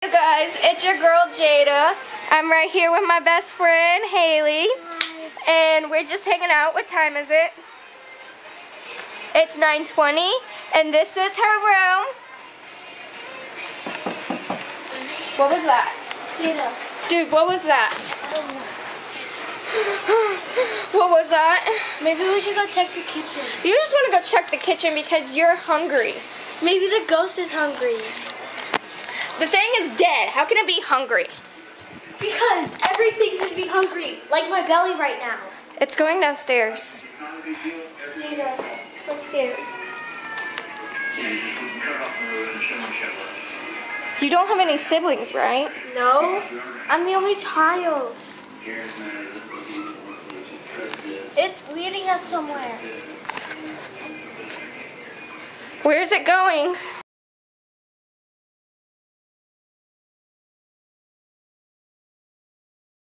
Hey guys, it's your girl Jada. I'm right here with my best friend Haley. And we're just hanging out. What time is it? It's 9:20 and this is her room. What was that? Jada. Dude, what was that? What was that? Maybe we should go check the kitchen. You just want to go check the kitchen because you're hungry. Maybe the ghost is hungry. The thing is dead. How can it be hungry? Because everything could be hungry. Like my belly right now. It's going downstairs. Jada, I'm scared. You don't have any siblings, right? No, I'm the only child. It's leading us somewhere. Where's it going?